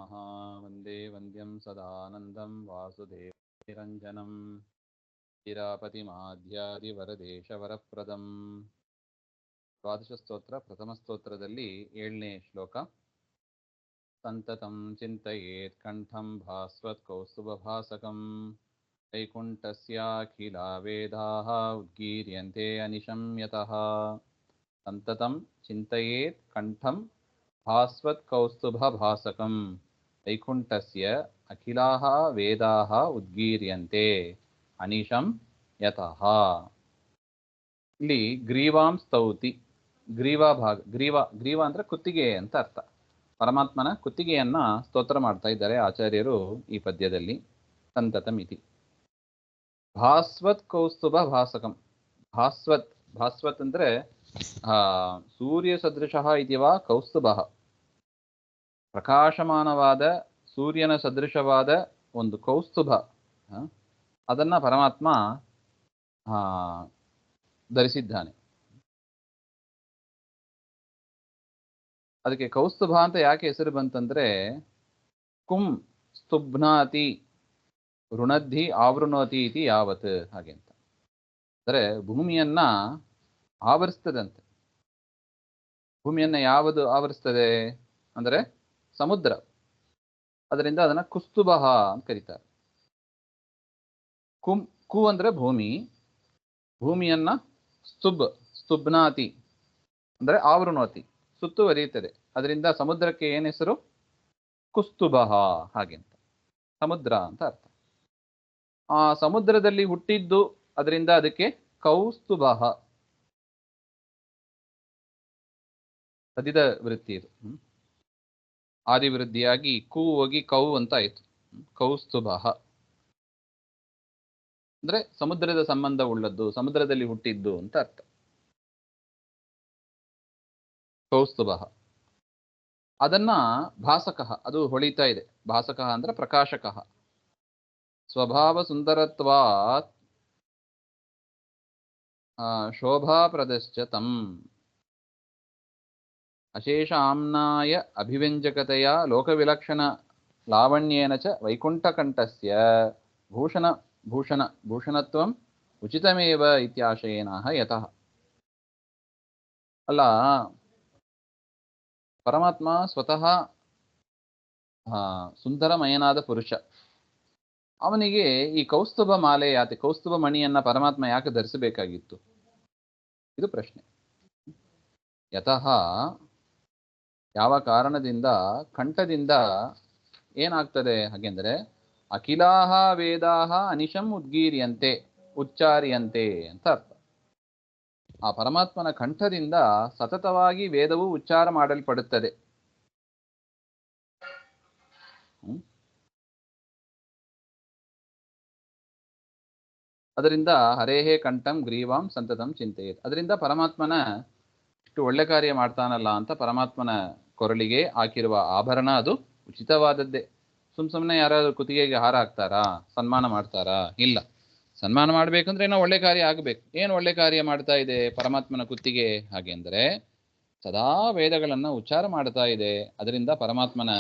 वन्दे वन्द्यं सदानन्दं वासुदेवनिरञ्जनं ಶ್ರೀರಾಪತಿಮಾಧ್ಯಾದಿವರದೇಶವರಪ್ರದಂ. ದ್ವಾದಶ ಸ್ತೋತ್ರ ಪ್ರಥಮ ಸ್ತೋತ್ರದಲ್ಲಿ 7ನೇ ಶ್ಲೋಕ. ಸಂತತಂ ಚಿಂತಯೇತ್ ಕಂಠಂ ಭಾಸ್ವತ್ ಕೌಸ್ತುಭಭಾಸಕಂ ವೈಕುಂಠಸ್ಯಾಖಿಲಾ ವೇದಾಃ ಉದ್ಗೀರ್ಯಂತೆ ಅನಿಶಂ ಯತಃ. ಸಂತತಂ ಚಿಂತಯೇತ್ ಕಂಠಂ ಭಾಸ್ವತ್ ಕೌಸ್ತುಭಭಾಸಕಂ ವೈಕುಂಠಸ್ಯ ಅಖಿಲಾಃ ವೇದಾಃ ಉದ್ಗೀರ್ಯಂತೆ ಅನಿಶಂ ಯತಃ. ಇಲ್ಲಿ ಗ್ರೀವಾಂ ಸ್ತೌತಿ, ಗ್ರೀವ ಭಾಗ, ಗ್ರೀವ ಅಂದ್ರೆ ಕುತ್ತಿಗೆ ಅಂತ ಅರ್ಥ. ಪರಮಾತ್ಮನ ಕುತ್ತಿಗೆಯನ್ನ ಸ್ತೋತ್ರ ಮಾಡ್ತಾ ಇದ್ದಾರೆ ಆಚಾರ್ಯರು ಈ ಪದ್ಯದಲ್ಲಿ. ಸಂತತಂ ಇತಿ ಭಾಸ್ವತ್ ಕೌಸ್ತುಭ ಭಾಸಕಂ. ಭಾಸ್ವತ್ ಅಂದ್ರೆ ಸೂರ್ಯ ಸದೃಶಃ ಇತಿವಾ ಕೌಸ್ತುಭಃ, ಪ್ರಕಾಶಮಾನವಾದ ಸೂರ್ಯನ ಸದೃಶವಾದ ಒಂದು ಕೌಸ್ತುಭ, ಅದನ್ನ ಪರಮಾತ್ಮ ಧರಿಸಿದ್ದಾನೆ. ಅದಕ್ಕೆ ಕೌಸ್ತುಭ ಅಂತ ಯಾಕೆ ಹೆಸರು ಬಂತಂದ್ರೆ, ಕುಂ ಸ್ತುಭ್ನಾತಿ ಋಣದ್ಧಿ ಆವೃಣೋತಿ ಇತಿ ಯಾವತ್, ಹಾಗೆ ಅಂತ. ಅಂದರೆ ಭೂಮಿಯನ್ನ ಆವರಿಸ್ತದಂತೆ. ಭೂಮಿಯನ್ನ ಯಾವುದು ಆವರಿಸ್ತದೆ ಅಂದರೆ ಸಮುದ್ರ. ಅದರಿಂದ ಅದನ್ನ ಕುಸ್ತುಭ ಅಂತ ಕರೀತಾರೆ. ಕು ಅಂದ್ರೆ ಭೂಮಿ, ಭೂಮಿಯನ್ನ ಸ್ತುಭ್ನಾತಿ ಅಂದ್ರೆ ಆವೃಣೋತಿ, ಸುತ್ತುವರಿಯುತ್ತದೆ. ಅದರಿಂದ ಸಮುದ್ರಕ್ಕೆ ಏನ್ ಹೆಸರು? ಕುಸ್ತುಭ, ಹಾಗೆ ಅಂತ. ಸಮುದ್ರ ಅಂತ ಅರ್ಥ. ಆ ಸಮುದ್ರದಲ್ಲಿ ಹುಟ್ಟಿದ್ದು, ಅದರಿಂದ ಅದಕ್ಕೆ ಕೌಸ್ತುಭ, ಸದಿದ ವೃತ್ತಿ ಇದು. ಆದಿವೃದ್ಧಿಯಾಗಿ ಕು ಹೋಗಿ ಕೌ ಅಂತ ಆಯ್ತು. ಕೌಸ್ತುಭ ಅಂದ್ರೆ ಸಮುದ್ರದ ಸಂಬಂಧ ಉಳ್ಳದ್ದು, ಸಮುದ್ರದಲ್ಲಿ ಹುಟ್ಟಿದ್ದು ಅಂತ ಅರ್ಥ. ಕೌಸ್ತುಭ. ಅದನ್ನ ಭಾಸಕ, ಅದು ಹೊಳಿತಾ ಇದೆ. ಭಾಸಕ ಅಂದ್ರೆ ಪ್ರಕಾಶಕ. ಸ್ವಭಾವ ಸುಂದರತ್ವಾತ್ ಶೋಭಾಪ್ರದಶ್ಚ ತಂ ಅಶೇಷ ಆಮ್ನಾಯ ಅಭಿವ್ಯಂಜಕತೆಯ ಲೋಕವಿಲಕ್ಷಣ ಲಾವಣ್ಯೇನ ಚ ವೈಕುಂಠಕಂಠಸ್ಯ ಭೂಷಣತ್ವಂ ಉಚಿತಮೇವ ಇತ್ಯಾಶಯೇನಃ ಯತಃ. ಅಲ್ಲ, ಪರಮಾತ್ಮ ಸ್ವತಃ ಸುಂದರಮಯನಾದ ಪುರುಷ. ಅವನಿಗೆ ಈ ಕೌಸ್ತುಭ ಮಾಲೆ ಯಾಕೆ, ಕೌಸ್ತುಭ ಮಣಿಯನ್ನ ಪರಮಾತ್ಮ ಯಾಕೆ ಧರಿಸಬೇಕಾಗಿತ್ತು? ಇದು ಪ್ರಶ್ನೆ. ಯತಃ, ಯಾವ ಕಾರಣದಿಂದ, ಕಂಠದಿಂದ ಏನಾಗ್ತದೆ ಹಾಗೆಂದರೆ, ಅಖಿಲಾಹ ವೇದಾಹ ಅನಿಶಂ ಉದ್ಗೀರ್ಯಂತೆ, ಉಚ್ಚಾರ್ಯಂತೆ ಅಂತ ಅರ್ಥ. ಆ ಪರಮಾತ್ಮನ ಕಂಠದಿಂದ ಸತತವಾಗಿ ವೇದವು ಉಚ್ಚಾರ ಮಾಡಲ್ಪಡುತ್ತದೆ. ಅದರಿಂದ ಹರೇಹೇ ಕಂಠಂ ಗ್ರೀವಾಂ ಸಂತತಂ ಚಿಂತೆಯೇತ್. ಅದರಿಂದ ಪರಮಾತ್ಮನ ಇಷ್ಟು ಒಳ್ಳೆ ಕಾರ್ಯ ಮಾಡ್ತಾನಲ್ಲ ಅಂತ ಪರಮಾತ್ಮನ ಕೊರಳಿಗೆ ಹಾಕಿರುವ ಆಭರಣ ಅದು ಉಚಿತವಾದದ್ದೇ. ಸುಮ್ಮನೆ ಯಾರಾದ್ರೂ ಕುತ್ತಿಗೆಗೆ ಹಾರ ಹಾಕ್ತಾರಾ, ಸನ್ಮಾನ ಮಾಡ್ತಾರಾ? ಇಲ್ಲ. ಸನ್ಮಾನ ಮಾಡ್ಬೇಕಂದ್ರೆ ಏನೋ ಒಳ್ಳೆ ಕಾರ್ಯ ಆಗಬೇಕು. ಏನು ಒಳ್ಳೆ ಕಾರ್ಯ ಮಾಡ್ತಾ ಇದೆ ಪರಮಾತ್ಮನ ಕುತ್ತಿಗೆ? ಹಾಗೆ ಅಂದರೆ ಸದಾ ವೇದಗಳನ್ನ ಉಚ್ಚಾರ ಮಾಡ್ತಾ ಇದೆ. ಅದರಿಂದ ಪರಮಾತ್ಮನ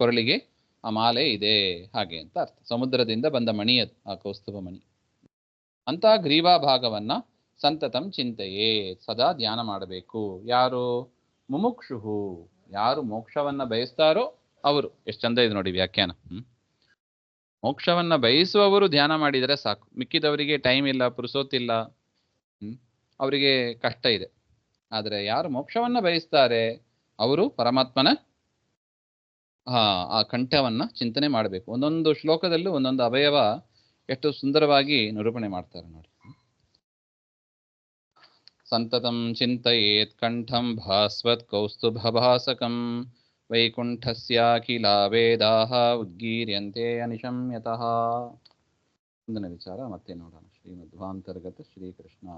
ಕೊರಳಿಗೆ ಆ ಮಾಲೆ ಇದೆ, ಹಾಗೆ ಅಂತ ಅರ್ಥ. ಸಮುದ್ರದಿಂದ ಬಂದ ಮಣಿ ಅದು, ಆ ಕೌಸ್ತುಭ ಮಣಿ. ಅಂತ ಗ್ರೀವಾ ಭಾಗವನ್ನ ಸಂತತಂ ಚಿಂತೆಯೇ, ಸದಾ ಧ್ಯಾನ ಮಾಡಬೇಕು. ಯಾರು? ಮುಮುಕ್ಷುಹು, ಯಾರು ಮೋಕ್ಷವನ್ನ ಬಯಸ್ತಾರೋ ಅವರು. ಎಷ್ಟು ಚಂದ ಇದೆ ನೋಡಿ ವ್ಯಾಖ್ಯಾನ. ಮೋಕ್ಷವನ್ನ ಬಯಸುವವರು ಧ್ಯಾನ ಮಾಡಿದರೆ ಸಾಕು. ಮಿಕ್ಕಿದವರಿಗೆ ಟೈಮ್ ಇಲ್ಲ, ಪುರುಸೋತಿಲ್ಲ, ಅವರಿಗೆ ಕಷ್ಟ ಇದೆ. ಆದರೆ ಯಾರು ಮೋಕ್ಷವನ್ನ ಬಯಸ್ತಾರೆ ಅವರು ಪರಮಾತ್ಮನ ಆ ಕಂಠವನ್ನ ಚಿಂತನೆ ಮಾಡಬೇಕು. ಒಂದೊಂದು ಶ್ಲೋಕದಲ್ಲೂ ಒಂದೊಂದು ಅವಯವ ಎಷ್ಟು ಸುಂದರವಾಗಿ ನಿರೂಪಣೆ ಮಾಡ್ತಾರೆ ನೋಡಿ. ಸಂತತಂ ಚಿಂತಯೇತ್ ಕಂಠಂ ಭಾಸ್ವತ್ ಕೌಸ್ತುಭಭಾಸಕಂ ವೈಕುಂಠಸ್ಯಾಖಿಲಾ ವೇದಾಃ ಉದ್ಗೀರ್ಯಂತೆ ಅನಿಶಂ ಯತಃ. ಮುಂದಿನ ವಿಚಾರ ಮತ್ತೆ ನೋಡೋಣ. ಶ್ರೀಮಧ್ವಾಂತರ್ಗತ ಶ್ರೀಕೃಷ್ಣ.